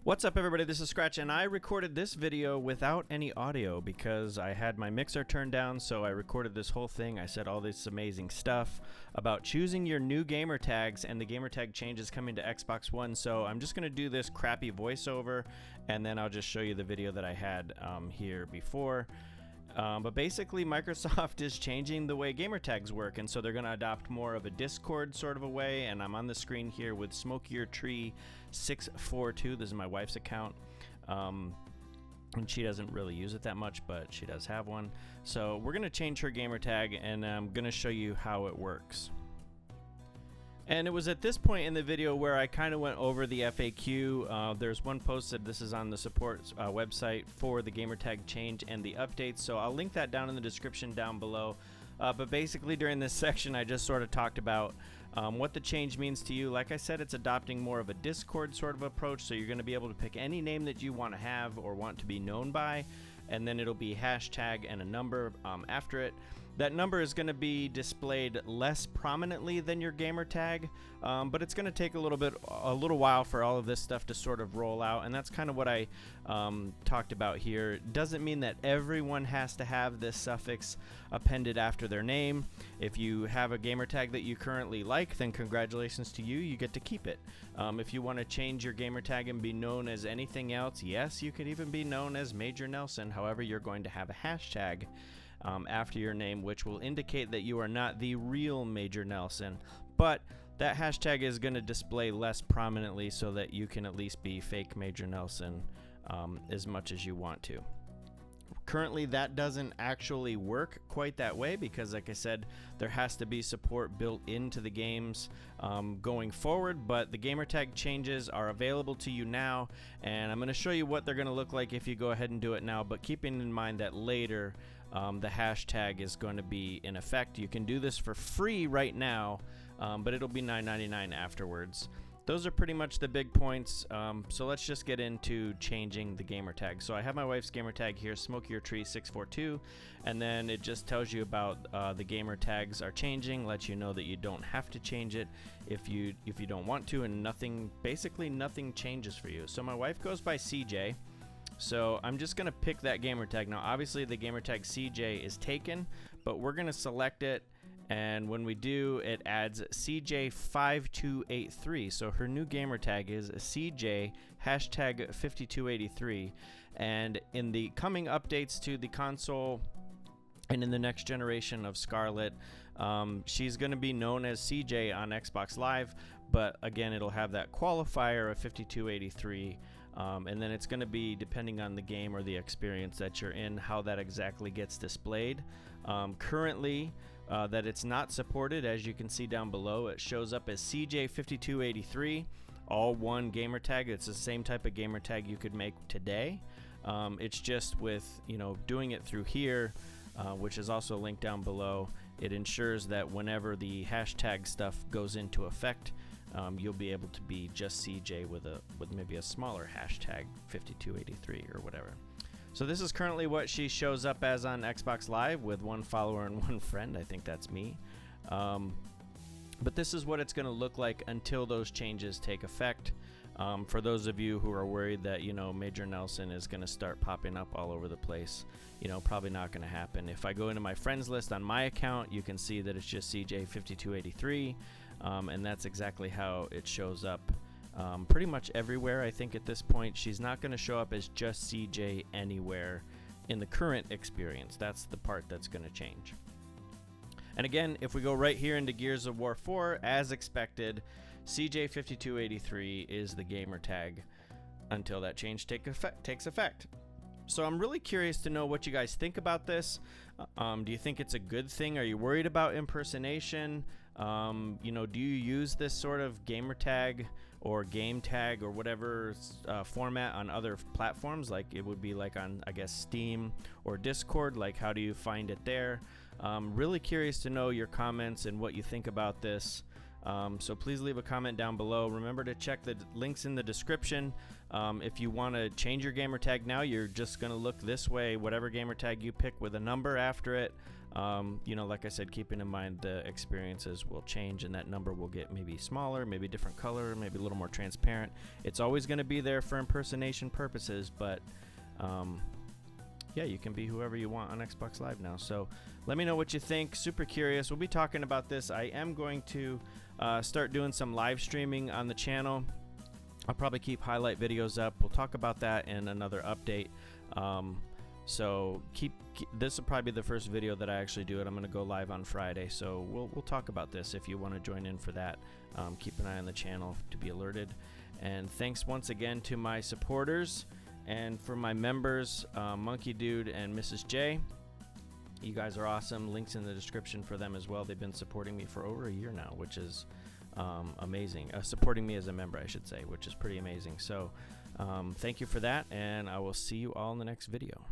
What's up, everybody? This is Scratch, and I recorded this video without any audio because I had my mixer turned down, so I recorded this whole thing. I said all this amazing stuff about choosing your new gamer tags, and the gamer tag change is coming to Xbox One, so I'm just going to do this crappy voiceover, and then I'll just show you the video that I had here before. But basically, Microsoft is changing the way gamer tags work, and so they're going to adopt more of a Discord sort of a way. And I'm on the screen here with Smokier Tree 642. This is my wife's account, and she doesn't really use it that much, but she does have one. So we're going to change her gamer tag, and I'm going to show you how it works. And it was at this point in the video where I kind of went over the FAQ. There's one posted, this is on the support website for the gamertag change and the updates, so I'll link that down in the description down below. But basically during this section I just sort of talked about what the change means to you. Like I said, it's adopting more of a Discord sort of approach, so you're going to be able to pick any name that you want to have or want to be known by, and then it'll be hashtag and a number after it. That number is going to be displayed less prominently than your gamer tag, but it's going to take a little while for all of this stuff to sort of roll out, and that's kind of what I talked about here. It doesn't mean that everyone has to have this suffix appended after their name. If you have a gamer tag that you currently like, then congratulations to you, you get to keep it. If you want to change your gamer tag and be known as anything else, yes, you could even be known as Major Nelson. However, you're going to have a hashtag after your name, which will indicate that you are not the real Major Nelson, but that hashtag is going to display less prominently so that you can at least be fake Major Nelson as much as you want to. Currently, that doesn't actually work quite that way because, like I said, there has to be support built into the games going forward, but the gamertag changes are available to you now, and I'm going to show you what they're going to look like if you go ahead and do it now, but keeping in mind that later the hashtag is going to be in effect. You can do this for free right now, but it'll be $9.99 afterwards. Those are pretty much the big points, so let's just get into changing the gamer tag. So I have my wife's gamer tag here, Smokier Tree 642, and then it just tells you about the gamer tags are changing, lets you know that you don't have to change it if you don't want to, and basically nothing changes for you. So my wife goes by CJ. So I'm just going to pick that gamer tag. Now obviously the gamer tag CJ is taken, but we're going to select it, and when we do, it adds CJ5283. So her new gamer tag is CJ hashtag 5283, and in the coming updates to the console and in the next generation of Scarlet, she's going to be known as CJ on Xbox Live, but again it'll have that qualifier of 5283. And then it's going to be, depending on the game or the experience that you're in, how that exactly gets displayed. Currently, that it's not supported, as you can see down below, it shows up as CJ5283, all one gamer tag. It's the same type of gamer tag you could make today. It's just with, doing it through here, which is also linked down below, it ensures that whenever the hashtag stuff goes into effect, you'll be able to be just CJ with maybe a smaller hashtag 5283 or whatever. So this is currently what she shows up as on Xbox Live with one follower and one friend. I think that's me. But this is what it's going to look like until those changes take effect. For those of you who are worried that Major Nelson is going to start popping up all over the place, probably not going to happen. If I go into my friends list on my account, you can see that it's just CJ5283. And that's exactly how it shows up pretty much everywhere. I think at this point she's not going to show up as just CJ anywhere in the current experience. That's the part that's going to change. And again, if we go right here into Gears of War 4, as expected, CJ5283 is the gamer tag until that change takes effect. So I'm really curious to know what you guys think about this. Do you think it's a good thing? Are you worried about impersonation? Do you use this sort of gamer tag or game tag or whatever format on other platforms? Like it would be like on, I guess, Steam or Discord. Like, how do you find it there? Really curious to know your comments and what you think about this. So please leave a comment down below. Remember to check the links in the description. If you want to change your gamer tag now, you're just going to look this way. Whatever gamer tag you pick with a number after it, You know, like I said, keeping in mind the experiences will change and that number will get maybe smaller, maybe different color, maybe a little more transparent. It's always going to be there for impersonation purposes, but yeah, you can be whoever you want on Xbox Live now. So let me know what you think. Super curious. We'll be talking about this. I am going to start doing some live streaming on the channel. I'll probably keep highlight videos up. We'll talk about that in another update. So this will probably be the first video that I actually do it. I'm going to go live on Friday, so we'll talk about this if you want to join in for that. Keep an eye on the channel to be alerted. And thanks once again to my supporters and for my members, Monkey Dude and Mrs. J. You guys are awesome. Links in the description for them as well. They've been supporting me for over a year now, which is amazing. Supporting me as a member, I should say, which is pretty amazing. So thank you for that, and I will see you all in the next video.